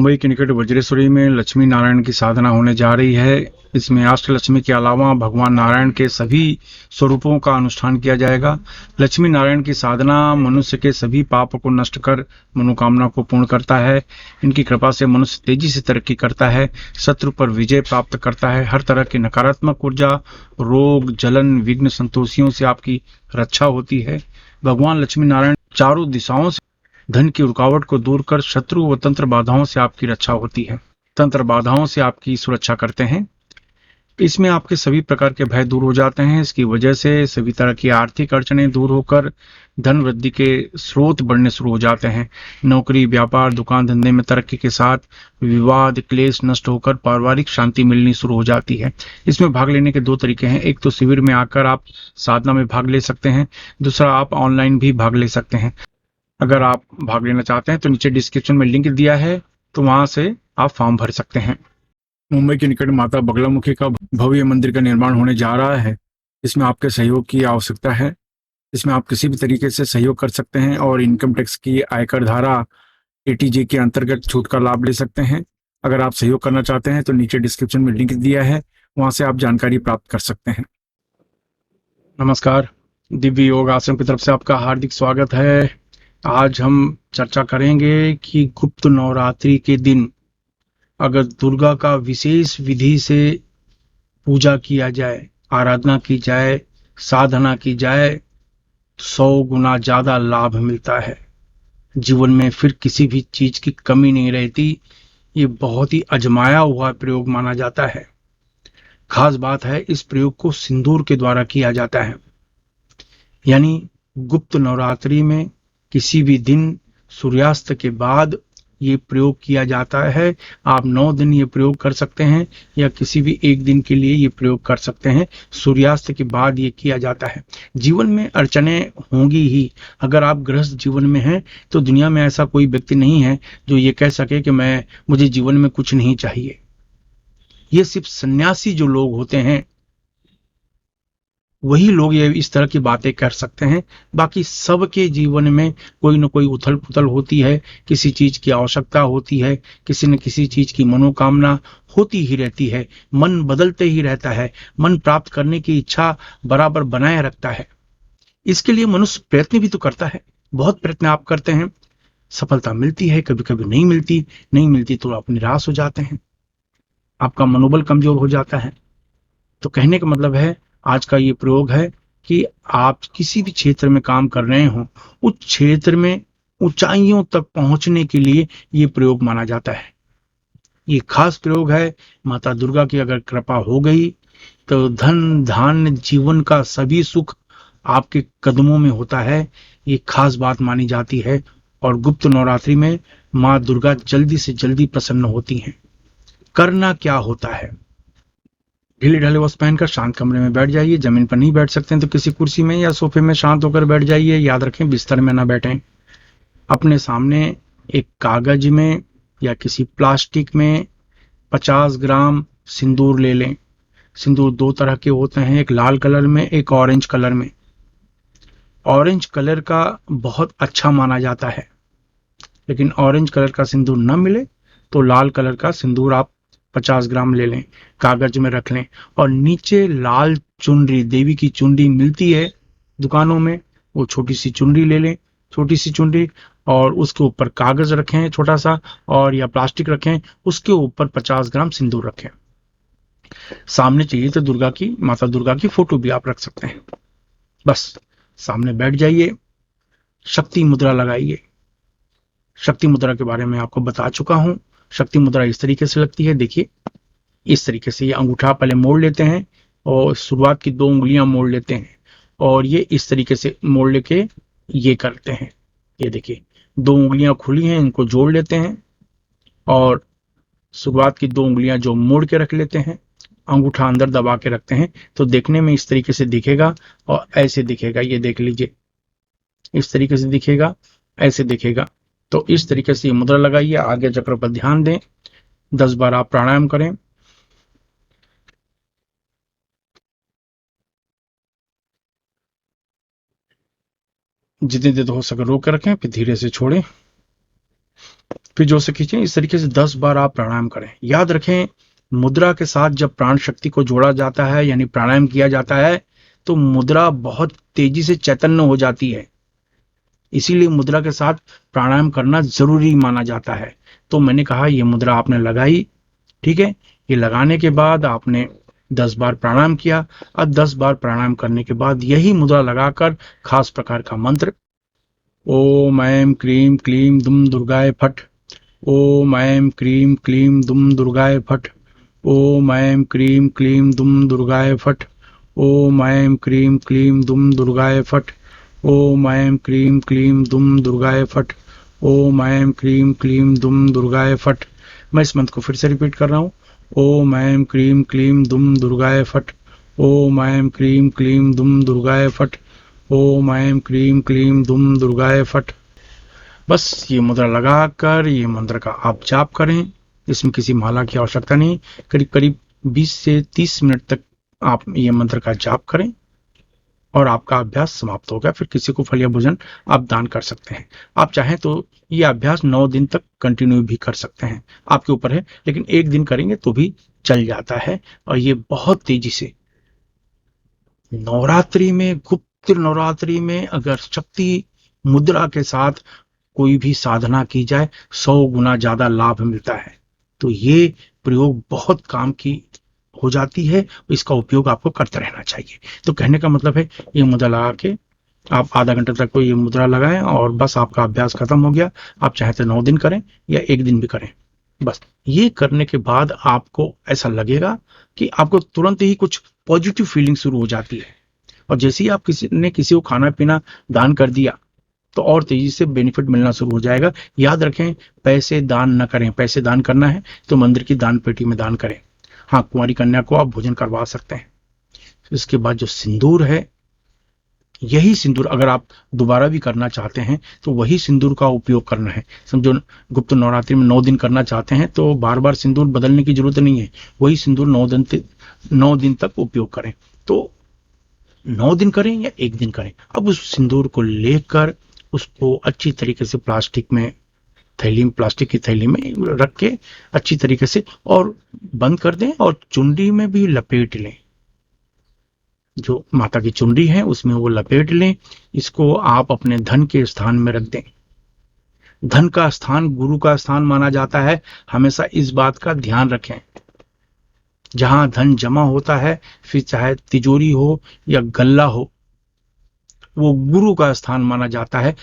मुंबई के निकट वज्रेश्वरी में लक्ष्मी नारायण की साधना होने जा रही है। इसमें अष्टलक्ष्मी के अलावा भगवान नारायण के सभी स्वरूपों का अनुष्ठान किया जाएगा। लक्ष्मी नारायण की साधना मनुष्य के सभी पाप को नष्ट कर मनोकामना को पूर्ण करता है। इनकी कृपा से मनुष्य तेजी से तरक्की करता है, शत्रु पर विजय प्राप्त करता है। हर तरह की नकारात्मक ऊर्जा, रोग, जलन, विघ्न, संतोषियों से आपकी रक्षा होती है। भगवान लक्ष्मी नारायण चारों दिशाओं से धन की रुकावट को दूर कर शत्रु व तंत्र बाधाओं से आपकी रक्षा होती है। तंत्र बाधाओं से आपकी सुरक्षा करते हैं। इसमें आपके सभी प्रकार के भय दूर हो जाते हैं। इसकी वजह से सभी तरह की आर्थिक अड़चनें दूर होकर धन वृद्धि के स्रोत बढ़ने शुरू हो जाते हैं। नौकरी, व्यापार, दुकान धंधे में तरक्की के साथ विवाद, क्लेश नष्ट होकर पारिवारिक शांति मिलनी शुरू हो जाती है। इसमें भाग लेने के दो तरीके हैं। एक तो शिविर में आकर आप साधना में भाग ले सकते हैं, दूसरा आप ऑनलाइन भी भाग ले सकते हैं। अगर आप भाग लेना चाहते हैं तो नीचे डिस्क्रिप्शन में लिंक दिया है, तो वहां से आप फॉर्म भर सकते हैं। मुंबई के निकट माता बगलामुखी का भव्य मंदिर का निर्माण होने जा रहा है। इसमें आपके सहयोग की आवश्यकता है। इसमें आप किसी भी तरीके से सहयोग कर सकते हैं और इनकम टैक्स की आयकर धारा एटीजे के अंतर्गत छूट का लाभ ले सकते हैं। अगर आप सहयोग करना चाहते हैं तो नीचे डिस्क्रिप्शन में लिंक दिया है, वहां से आप जानकारी प्राप्त कर सकते हैं। नमस्कार, दिव्य योग आश्रम की तरफ से आपका हार्दिक स्वागत है। आज हम चर्चा करेंगे कि गुप्त नवरात्रि के दिन अगर दुर्गा का विशेष विधि से पूजा किया जाए, आराधना की जाए, साधना की जाए, तो 100 गुना ज्यादा लाभ मिलता है। जीवन में फिर किसी भी चीज की कमी नहीं रहती। ये बहुत ही आजमाया हुआ प्रयोग माना जाता है। खास बात है, इस प्रयोग को सिंदूर के द्वारा किया जाता है। यानी गुप्त नवरात्रि में किसी भी दिन सूर्यास्त के बाद ये प्रयोग किया जाता है। आप 9 दिन ये प्रयोग कर सकते हैं या किसी भी एक दिन के लिए ये प्रयोग कर सकते हैं। सूर्यास्त के बाद ये किया जाता है। जीवन में अड़चने होंगी ही। अगर आप गृहस्थ जीवन में हैं तो दुनिया में ऐसा कोई व्यक्ति नहीं है जो ये कह सके कि मुझे जीवन में कुछ नहीं चाहिए। ये सिर्फ सन्यासी जो लोग होते हैं वही लोग ये इस तरह की बातें कर सकते हैं। बाकी सबके जीवन में कोई न कोई उथल पुथल होती है, किसी चीज की आवश्यकता होती है, किसी न किसी चीज की मनोकामना होती ही रहती है। मन बदलते ही रहता है। मन प्राप्त करने की इच्छा बराबर बनाए रखता है। इसके लिए मनुष्य प्रयत्न भी तो करता है। बहुत प्रयत्न आप करते हैं, सफलता मिलती है, कभी कभी नहीं मिलती। नहीं मिलती तो आप निराश हो जाते हैं, आपका मनोबल कमजोर हो जाता है। तो कहने का मतलब है, आज का ये प्रयोग है कि आप किसी भी क्षेत्र में काम कर रहे हो, उस क्षेत्र में ऊंचाइयों तक पहुंचने के लिए ये प्रयोग माना जाता है। ये खास प्रयोग है। माता दुर्गा की अगर कृपा हो गई तो धन धान्य जीवन का सभी सुख आपके कदमों में होता है। ये खास बात मानी जाती है। और गुप्त नवरात्रि में माँ दुर्गा जल्दी से जल्दी प्रसन्न होती हैं। करना क्या होता है, ढीले ढाले वस्त्र पहनकर शांत कमरे में बैठ जाइए। जमीन पर नहीं बैठ सकते हैं तो किसी कुर्सी में या सोफे में शांत होकर बैठ जाइए। याद रखें, बिस्तर में ना बैठें। अपने सामने एक कागज में या किसी प्लास्टिक में 50 ग्राम सिंदूर ले लें। सिंदूर दो तरह के होते हैं, एक लाल कलर में, एक ऑरेंज कलर में। ऑरेंज कलर का बहुत अच्छा माना जाता है, लेकिन ऑरेंज कलर का सिंदूर न मिले तो लाल कलर का सिंदूर आप 50 ग्राम ले लें, कागज में रख लें। और नीचे लाल चुनरी, देवी की चुनरी मिलती है दुकानों में, वो छोटी सी चुनरी ले लें, छोटी सी चुनरी। और उसके ऊपर कागज रखें छोटा सा, और या प्लास्टिक रखें, उसके ऊपर 50 ग्राम सिंदूर रखें। सामने चाहिए तो दुर्गा की, माता दुर्गा की फोटो भी आप रख सकते हैं। बस सामने बैठ जाइए, शक्ति मुद्रा लगाइए। शक्ति मुद्रा के बारे में आपको बता चुका हूं। शक्ति मुद्रा इस तरीके से लगती है, देखिए इस तरीके से। ये अंगूठा पहले मोड़ लेते हैं और शुरुआत की 2 उंगलियां मोड़ लेते हैं, और ये इस तरीके से मोड़ लेके ये करते हैं। ये देखिए 2 उंगलियां खुली हैं, इनको जोड़ लेते हैं और शुरुआत की 2 उंगलियां जो मोड़ के रख लेते हैं, अंगूठा अंदर दबा के रखते हैं। तो देखने में इस तरीके से दिखेगा और ऐसे दिखेगा। ये देख लीजिए, इस तरीके से दिखेगा, ऐसे दिखेगा। तो इस तरीके से ये मुद्रा लगाइए। आगे चक्र पर ध्यान दें। 10 बार आप प्राणायाम करें। जितनी देर हो सके रोक के रखें, फिर धीरे से छोड़ें। फिर जोर से खींचें। इस तरीके से 10 बार आप प्राणायाम करें। याद रखें, मुद्रा के साथ जब प्राण शक्ति को जोड़ा जाता है यानी प्राणायाम किया जाता है तो मुद्रा बहुत तेजी से चैतन्य हो जाती है। इसीलिए मुद्रा के साथ प्राणायाम करना जरूरी माना जाता है। तो मैंने कहा ये मुद्रा आपने लगाई, ठीक है। ये लगाने के बाद आपने 10 बार प्राणायाम किया। अब 10 बार प्राणायाम करने के बाद यही मुद्रा लगाकर खास प्रकार का मंत्र ओम ऐं क्लीं क्लीं दुम दुर्गाय फट, ओम ऐं क्लीं क्लीं दुम दुर्गाय फट, ओम ऐं क्लीं क्लीं दुम दुर्गाय फट, ओम ऐं क्लीं क्लीं दुम दुर्गाय फट, ओम ऐं क्लीं क्लीं दुम दुर्गाय फट, ओम ऐं क्लीं क्लीं दुम दुर्गाय फट। मैं इस मंत्र को फिर से रिपीट कर रहा हूँ। ओम ऐं क्लीं क्लीं दुम दुर्गाय फट, ओम ऐं क्लीं क्लीं दुम दुर्गाय फट, ओम ऐं क्लीं क्लीं दुम दुर्गाय फट। बस ये मुद्रा लगाकर ये मंत्र का आप जाप करें। इसमें किसी माला की आवश्यकता नहीं। करीब करीब 20 से 30 मिनट तक आप ये मंत्र का जाप करें और आपका अभ्यास समाप्त हो गया। फिर किसी को फल या भोजन आप दान कर सकते हैं। आप चाहें तो ये अभ्यास 9 दिन तक कंटिन्यू भी कर सकते हैं, आपके ऊपर है, लेकिन एक दिन करेंगे तो भी चल जाता है। और ये बहुत तेजी से नवरात्रि में, गुप्त नवरात्रि में अगर शक्ति मुद्रा के साथ कोई भी साधना की जाए 100 गुना ज्यादा लाभ मिलता है। तो ये प्रयोग बहुत काम की हो जाती है। इसका उपयोग आपको करते रहना चाहिए। तो कहने का मतलब है ये मुद्रा लगा के आप आधा घंटे तक को ये मुद्रा लगाएं और बस आपका अभ्यास खत्म हो गया। आप चाहे तो 9 दिन करें या एक दिन भी करें। बस ये करने के बाद आपको ऐसा लगेगा कि आपको तुरंत ही कुछ पॉजिटिव फीलिंग शुरू हो जाती है। और जैसे ही आप किसी को खाना पीना दान कर दिया तो और तेजी से बेनिफिट मिलना शुरू हो जाएगा। याद रखें, पैसे दान न करें। पैसे दान करना है तो मंदिर की दान पेटी में दान करें। हाँ, कुंवारी कन्या को आप भोजन करवा सकते हैं। इसके बाद जो सिंदूर है, यही सिंदूर अगर आप दोबारा भी करना चाहते हैं तो वही सिंदूर का उपयोग करना है। समझो गुप्त नवरात्रि में 9 दिन करना चाहते हैं तो बार बार सिंदूर बदलने की जरूरत नहीं है। वही सिंदूर 9 दिन तक उपयोग करें। तो 9 दिन करें या एक दिन करें, अब उस सिंदूर को लेकर उसको अच्छी तरीके से प्लास्टिक की थैली में रख के अच्छी तरीके से और बंद कर दें और चुनरी में भी लपेट लें। जो माता की चुनरी है उसमें वो लपेट लें। इसको आप अपने धन के स्थान में रख दें। धन का स्थान गुरु का स्थान माना जाता है। हमेशा इस बात का ध्यान रखें। जहां धन जमा होता है, फिर चाहे तिजोरी हो या गल्ला हो, वो गुरु का स्थान माना जाता है।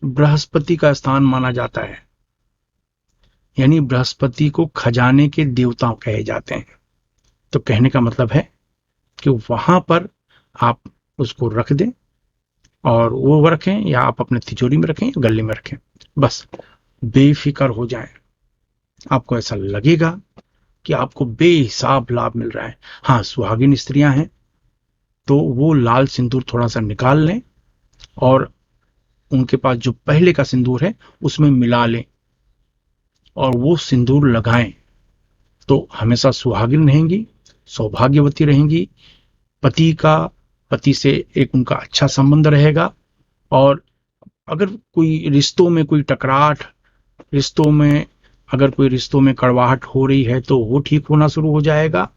बृहस्पति का स्थान माना जाता है। यानी बृहस्पति को खजाने के देवता कहे जाते हैं। तो कहने का मतलब है कि वहां पर आप उसको रख दें और वो रखें या आप अपने तिजोरी में रखें या गले में रखें। बस बेफिक्र हो जाएं। आपको ऐसा लगेगा कि आपको बेहिसाब लाभ मिल रहा है। हाँ, सुहागिन स्त्रियां हैं तो वो लाल सिंदूर थोड़ा सा निकाल लें और उनके पास जो पहले का सिंदूर है उसमें मिला लें और वो सिंदूर लगाएं तो हमेशा सुहागिन रहेंगी, सौभाग्यवती रहेंगी। पति से एक उनका अच्छा संबंध रहेगा। और अगर कोई रिश्तों में कोई टकराहट, अगर कोई रिश्तों में कड़वाहट हो रही है तो वो ठीक होना शुरू हो जाएगा।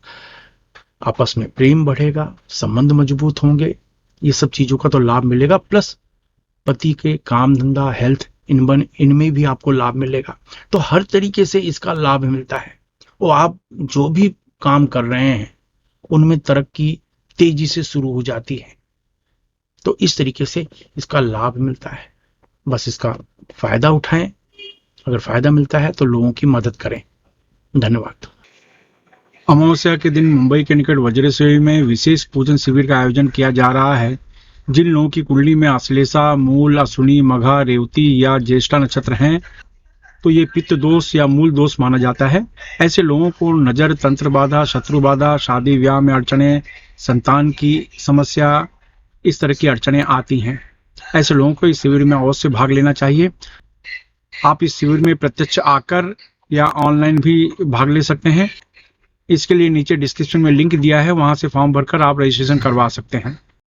आपस में प्रेम बढ़ेगा, संबंध मजबूत होंगे। ये सब चीजों का तो लाभ मिलेगा। प्लस पति के काम धंधा, हेल्थ, इनमें भी आपको लाभ मिलेगा। तो हर तरीके से इसका लाभ मिलता है। और आप जो भी काम कर रहे हैं उनमें तरक्की तेजी से शुरू हो जाती है। तो इस तरीके से इसका लाभ मिलता है। बस इसका फायदा उठाएं। अगर फायदा मिलता है तो लोगों की मदद करें। धन्यवाद। अमावस्या के दिन मुंबई के निकट वज्रेश्वरी में विशेष पूजन शिविर का आयोजन किया जा रहा है। जिन लोगों की कुंडली में आश्लेषा, मूल, अश्विनी, मघा, रेवती या ज्येष्ठा नक्षत्र हैं तो ये पित्त दोष या मूल दोष माना जाता है। ऐसे लोगों को नजर, तंत्र बाधा, शत्रु बाधा, शादी ब्याह में अड़चने, संतान की समस्या, इस तरह की अड़चने आती हैं। ऐसे लोगों को इस शिविर में अवश्य भाग लेना चाहिए। आप इस शिविर में प्रत्यक्ष आकर या ऑनलाइन भी भाग ले सकते हैं। इसके लिए नीचे डिस्क्रिप्शन में लिंक दिया है, वहां से फॉर्म भरकर आप रजिस्ट्रेशन करवा सकते हैं।